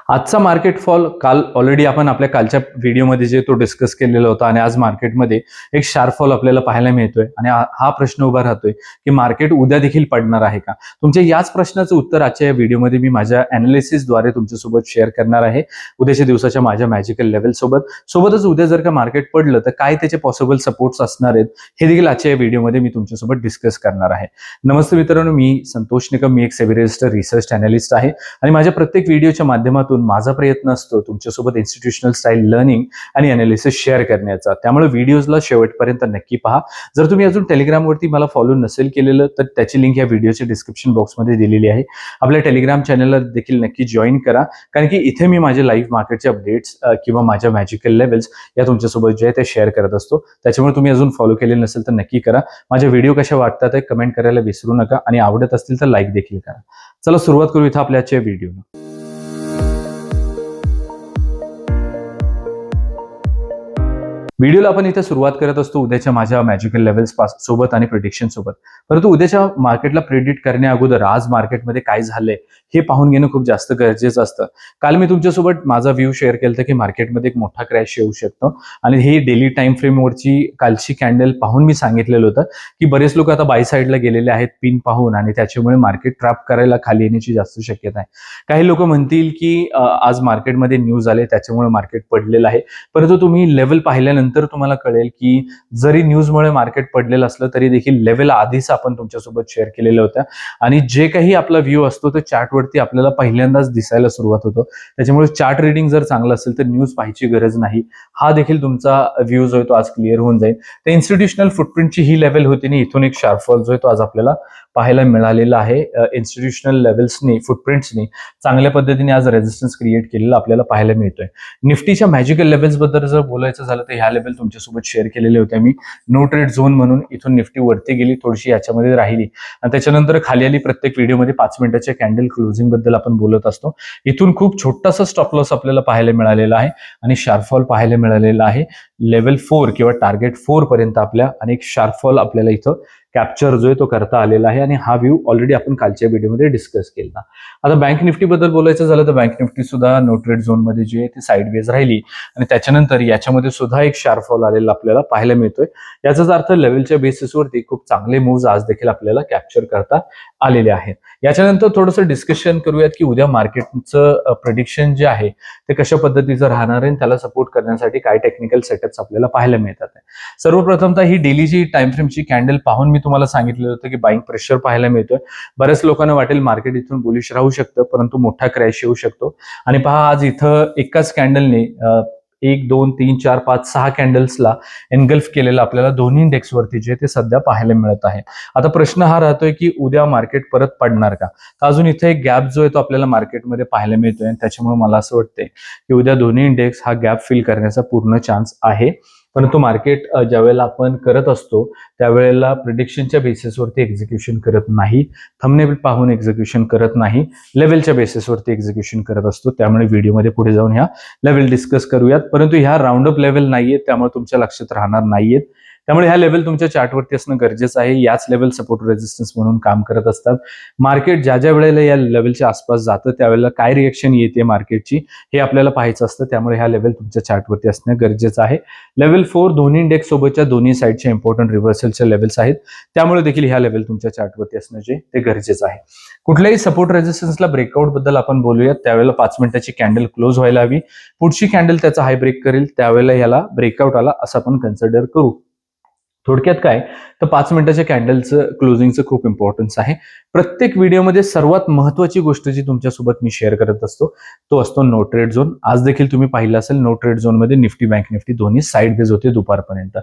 आजचा market fall काल already आपण आपल्या कालच्या व्हिडिओमध्ये जे तो डिस्कस केलेला होता आणि आज मार्केटमध्ये एक शार्प फॉल आपल्याला पाहायला मिळतोय आणि हा प्रश्न उभा राहतोय की मार्केट उद्या देखील पडणार आहे का. तुमच्या याच प्रश्नाचं उत्तर आजच्या या व्हिडिओमध्ये मी माझ्या अनालिसिसद्वारे तुमच्यासोबत शेअर करणार आहे उद्याच्या दिवसाच्या माझ्या मॅजिकल लेवल सोबतच उद्या जर का मार्केट पडलं तर काय त्याचे पॉसिबल सपोर्ट्स असणार आहेत हे देखील आजच्या या व्हिडिओमध्ये मी तुमच्यासोबत डिस्कस करणार आहे. नमस्ते मित्रांनो, मी संतोष निकम, मी एक सेबी रजिस्टर्ड रिसर्च अनालिस्ट आहे आणि माझ्या प्रत्येक व्हिडिओच्या माध्यमातून माझा प्रयत्न असतो तुमच्यासोबत इन्स्टिट्यूशनल स्टाईल लर्निंग आणि अनालिसिस शेअर करण्याचा. त्यामुळे व्हिडिओजला शेवटपर्यंत नक्की पहा. जर तुम्ही अजून टेलिग्रामवरती मला फॉलो नसेल केलेलं तर त्याची लिंक या व्हिडिओच्या डिस्क्रिप्शन बॉक्समध्ये दिलेली आहे. आपल्या टेलिग्राम चॅनलला देखील नक्की जॉईन करा, कारण की इथे मी माझे लाईव्ह मार्केटचे अपडेट्स किंवा माझ्या मॅजिकल लेवल्स या तुमच्यासोबत जे आहे ते शेअर करत असतो. त्याच्यामुळे तुम्ही अजून फॉलो केलेलं नसेल तर नक्की करा. माझे व्हिडिओ कशा वाटतात ते कमेंट करायला विसरू नका आणि आवडत असतील तर लाईक देखील करा. चला सुरुवात करू इथं आपल्या आजच्या व्हिडिओला. व्हिडिओला आपण इथे सुरुवात करत असतो उद्याच्या माझ्या मॅजिकल लेवल्स सोबत आणि प्रिडिक्शन सोबत. परंतु उद्याच्या मार्केटला प्रिडिक्ट करण्या अगोदर आज मार्केटमध्ये काय झालंय हे पाहून घेणं खूप जास्त गरजेचं असतं. काल मी तुमच्यासोबत माझा व्ह्यू शेअर केला की मार्केटमध्ये एक मोठा क्रॅश येऊ शकतो आणि हे डेली टाइम फ्रेमवरची कालची कॅन्डल पाहून मी सांगितलेलं होतं की बरेच लोक आता बाय साईडला गेलेले आहेत पिन पाहून आणि त्याच्यामुळे मार्केट ट्रॅप करायला खाली येण्याची जास्त शक्यता आहे. काही लोक म्हणतील की आज मार्केटमध्ये न्यूज आले त्याच्यामुळे मार्केट पडलेलं आहे, परंतु तुम्ही लेवल पाहिल्यानंतर तुम्हाला कळेल की जरी न्यूजमुळे मार्केट पडलेलं असलं तरी देखील लेवल आधीच आपण तुमच्यासोबत शेअर केलेल्या होत्या आणि जे काही आपला व्ह्यू असतो तो चार्टवरती आपल्याला पहिल्यांदाच दिसायला सुरुवात होतो. त्याच्यामुळे चार्ट रीडिंग जर चांगलं असेल तर न्यूज पाहायची गरज नाही. हा देखील तुमचा व्ह्यू जो आहे तो आज क्लिअर होऊन जाईल. तर इन्स्टिट्यूशनल फुटप्रिंटची ही लेवल होती आणि इथून एक शार्प फॉल जो आहे तो आज आपल्याला पाहायला मिळालेला आहे. इन्स्टिट्यूशनल लेवल्सनी फुटप्रिंट्सनी चांगल्या पद्धतीने आज रेजिस्टन्स क्रिएट केलेला आपल्याला पाहायला मिळतोय. निफ्टीच्या मॅजिकल लेवल्स बद्दल जर बोलायचं झालं तर ह्या लेवल तुमच्यासोबत शेअर केलेले होते मी. नो ट्रेड झोन म्हणून इथून निफ्टी वरती गेली, थोडीशी याच्यामध्ये राहिली आणि त्याच्यानंतर खाली आली. प्रत्येक व्हिडिओमध्ये 5 मिनिटाच्या कॅन्डल क्लोजिंग बद्दल आपण बोलत असतो. इथून खूप छोटासा स्टॉप लॉस आपल्याला पाहायला मिळालेला आहे आणि शार्प फॉल पाहायला मिळालेला आहे. लेवल 4 किंवा टार्गेट 4 पर्यंत आपल्या आणि एक शार्प फॉल आपल्याला इथं कॅप्चर जो आहे तो करता आलेला आहे आणि हा व्ह्यू ऑलरेडी आपण कालच्या व्हिडिओमध्ये डिस्कस केला. आता बँक निफ्टी बद्दल बोलायचं झालं तर बँक निफ्टी सुद्धा नो ट्रेड झोन मध्ये जी आहे ती साईडवेज राहिली आणि त्याच्यानंतर याच्यामध्ये सुद्धा एक शार्प फॉल आलेला आपल्याला पाहायला मिळतोय. याचाच अर्थ लेवलच्या बेसिसवरती खूप चांगले मूव्ज आज देखील आपल्याला कॅप्चर करता आलेले आहेत. याच्यानंतर थोडंसं डिस्कशन करूयात की उद्या मार्केटचं प्रेडिक्शन जे आहे ते कशा पद्धतीचं राहणार आहे, त्याला सपोर्ट करण्यासाठी काय टेक्निकल सेटअप्स आपल्याला पाहायला मिळतात. सर्वप्रथमतः ही डेलीची टाइम फ्रेमची कॅन्डल पाहून मी तुम्हाला सांगितलं होतं की बाईंग प्रेशर पाहायला मिळतोय. बऱ्याच लोकांना वाटेल मार्केट इथून बुलिश राहू शकतं, परंतु मोठा क्रॅश येऊ शकतो. आणि पहा आज इथं एकाच कॅन्डलने 1 2 3 4 5 6 कॅन्डल्सला एनगल्फ केलेलं आपल्याला दोन्ही इंडेक्सवरती जे ते सध्या पाहायला मिळत आहे. आता प्रश्न हा राहतोय की उद्या मार्केट परत पडणार का. तर अजून इथे एक गॅप जो आहे तो आपल्याला मार्केटमध्ये पाहायला मिळतोय आणि त्याच्यामुळे मला असं वाटतंय की उद्या दोन्ही इंडेक्स हा गॅप फिल करण्याचा पूर्ण चान्स आहे. परंतु मार्केट ज्यावेळेला आपण करत असतो त्यावेळेला प्रिडिक्शनच्या बेसिसवरती एक्झिक्युशन करत नाही, थंबनेल पाहून एक्झिक्युशन करत नाही, लेवलच्या बेसिसवरती एक्झिक्युशन करत असतो. त्यामुळे व्हिडिओमध्ये पुढे जाऊन ह्या लेवल डिस्कस करूयात, परंतु ह्या राऊंड अप लेवल नाहीये त्यामुळे तुमच्या लक्षात राहणार नाहीयेत. त्यामुळे ह्या लेवल तुमच्या चार्टवरती असणं गरजेचं आहे. याच लेवल सपोर्ट रेजिस्टन्स म्हणून काम करत असतात. मार्केट ज्या ज्या वेळेला या लेवलच्या आसपास जातं त्यावेळेला काय रिएक्शन येते मार्केटची हे आपल्याला पाहायचं असतं. त्यामुळे ह्या लेवल तुमच्या चार्टवरती असणं गरजेचं आहे. लेवल 4 दोन्ही इंडेक्स सोबतच्या दोन्ही साईडच्या इम्पॉर्टंट रिव्हर्सलच्या लेवल्स आहेत, त्यामुळे देखील ह्या लेवल तुमच्या चार्टवरती असणं जे ते गरजेचं आहे. कुठल्याही सपोर्ट रेजिस्टन्सला ब्रेकआउट बद्दल आपण बोलूयात त्यावेळेला 5 मिनिटाची कॅन्डल क्लोज व्हायला हवी. पुढची कॅन्डल त्याचा हाय ब्रेक करेल त्यावेळेला याला ब्रेकआउट आला असं आपण कन्सिडर करू. थोडक्यात काय तर 5 मिनिटाच्या कॅन्डलचं क्लोजिंगचं खूप इम्पॉर्टन्स आहे. प्रत्येक व्हिडिओमध्ये सर्वात महत्वाची गोष्ट जी तुमच्यासोबत मी शेअर करत असतो तो असतो नो ट्रेड झोन. आज देखील तुम्ही पाहिलं असेल नो ट्रेड झोनमध्ये निफ्टी बँक निफ्टी दोन्ही साईडवेज होते दुपारपर्यंत.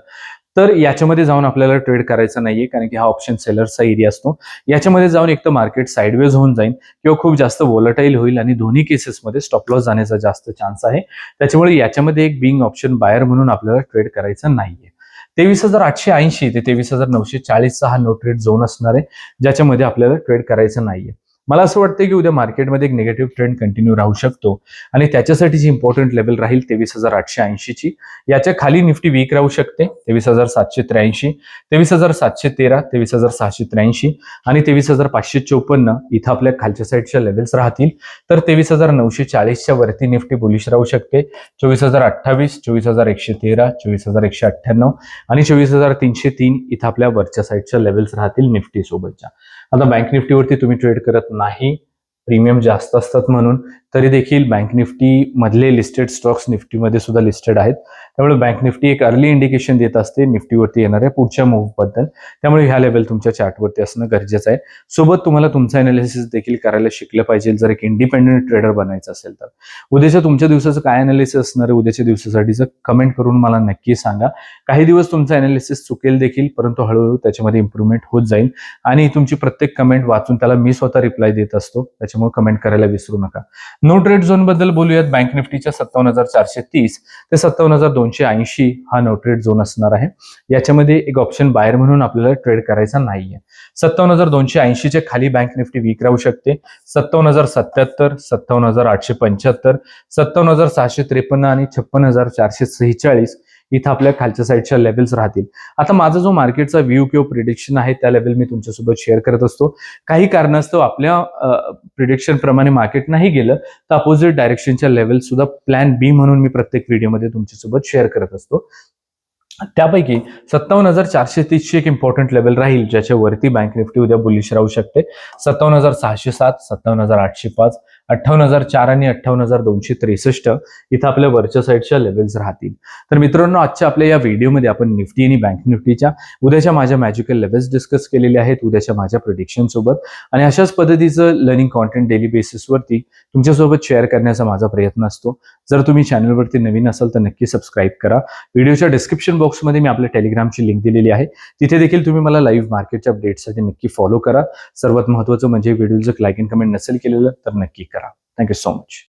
तर याच्यामध्ये जाऊन आपल्याला ट्रेड करायचं नाहीये, कारण की हा ऑप्शन सेलरचा एरिया असतो. याच्यामध्ये जाऊन एक तर मार्केट साईडवेज होऊन जाईल किंवा खूप जास्त व्होलटाईल होईल आणि दोन्ही केसेसमध्ये स्टॉप लॉस जाण्याचा जास्त चान्स आहे. त्याच्यामुळे याच्यामध्ये एक बिंग ऑप्शन बायर म्हणून आपल्याला ट्रेड करायचं नाहीये. 23,880 ते 23,940 हा नो ट्रेड झोन असणार आहे ज्याच्यामध्ये आपल्याला ट्रेड करायचं नाहीये. मला असं वाटतं की उद्या मार्केटमध्ये एक निगेटिव्ह ट्रेंड कंटिन्यू राहू शकतो आणि त्याच्यासाठी जी इम्पॉर्टंट लेवल राहील 23,880 ची. याच्या खाली निफ्टी वीक राहू शकते 23,783, 23,713, 23,683 आणि 23,554 इथं आपल्या खालच्या साईडच्या लेवल्स राहतील. तर 23,940च्या वरती निफ्टी बुलिश राहू शकते. 24,028, 24,113, 24,198 आणि 24,303 इथं आपल्या वरच्या साईडच्या लेवल्स राहतील निफ्टी सोबतच्या. आता बँक निफ्टीवरती तुम्ही ट्रेड करत नाही, प्रीमियम जास्त असतात म्हणून, तरी देखील बँक निफ्टी मधले लिस्टेड स्टॉक्स निफ्टीमध्ये सुद्धा लिस्टेड आहेत. त्यामुळे बँक निफ्टी एक अर्ली इंडिकेशन देत असते निफ्टीवरती येणाऱ्या पुढच्या मूव्ह बद्दल. त्यामुळे ह्या लेवल तुमच्या चार्टवरती असणं गरजेचं आहे. सोबत तुम्हाला तुमचं अनालिसिस देखील करायला शिकलं पाहिजे जर एक इंडिपेंडेंट ट्रेडर बनायचं असेल तर. उद्याच्या तुमच्या दिवसाचं काय अनालिसिस असणार आहे उद्याच्या दिवसासाठीचं कमेंट करून मला नक्की सांगा. काही दिवस तुमचं अनालिसिस चुकेल देखील, परंतु हळूहळू त्याच्यामध्ये इम्प्रूव्हमेंट होत जाईल आणि तुमची प्रत्येक कमेंट वाचून त्याला मी स्वतः रिप्लाय देत असतो. त्याच्यामुळे कमेंट करायला विसरू नका. नो ट्रेड झोन बद्दल बोलूयात. बँक निफ्टीच्या 57,430 ते 57,280 हा नो ट्रेड झोन असणार आहे. याच्यामध्ये एक ऑप्शन बायर म्हणून आपल्याला ट्रेड करायचा नाहीये. 57,280च्या खाली बँक निफ्टी वीक राहू शकते. 57,077, 57,875, 57,653 आणि 56,446 इथं आपल्या खालच्या साईडच्या लेवल्स राहतील. आता माझा जो मार्केटचा व्ह्यू किंवा प्रिडिक्शन आहे त्या लेवल मी तुमच्यासोबत शेअर करत असतो. काही कारणास्तव आपल्या प्रिडिक्शन प्रमाणे मार्केट नाही गेलं तर अपोजिट डायरेक्शनच्या लेवल सुद्धा प्लॅन बी म्हणून मी प्रत्येक व्हिडिओमध्ये तुमच्यासोबत शेअर करत असतो. त्यापैकी 57,430ची एक इम्पॉर्टंट लेवल राहील ज्याच्यावरती बँक निफ्टी उद्या बुलिश राहू शकते. 57,607, 57,805, 58,004 आणि 58,263 इथं आपल्या वरच्या साईडच्या लेवल्स राहतील. तर मित्रांनो, आजच्या आपल्या या व्हिडिओमध्ये आपण निफ्टी आणि बँक निफ्टीच्या उद्याच्या माझ्या मॅजिकल लेवल्स डिस्कस केलेले आहेत उद्याच्या माझ्या प्रिडिक्शन सोबत. आणि अशाच पद्धतीचं लर्निंग कॉन्टेंट डेली बेसिसवरती तुमच्यासोबत शेअर करण्याचा माझा प्रयत्न असतो. जर तुम्ही चॅनलवरती नवीन असाल तर नक्की सबस्क्राईब करा. व्हिडिओच्या डिस्क्रिप्शन बॉक्समध्ये मी आपल्या टेलिग्रामची लिंक दिलेली आहे. तिथे देखील तुम्ही मला लाईव्ह मार्केटच्या अपडेट्ससाठी नक्की फॉलो करा. सर्वात महत्त्वाचं म्हणजे व्हिडिओचं लाईक अँड कमेंट नसेल केलेलं तर नक्की करा. Thank you so much.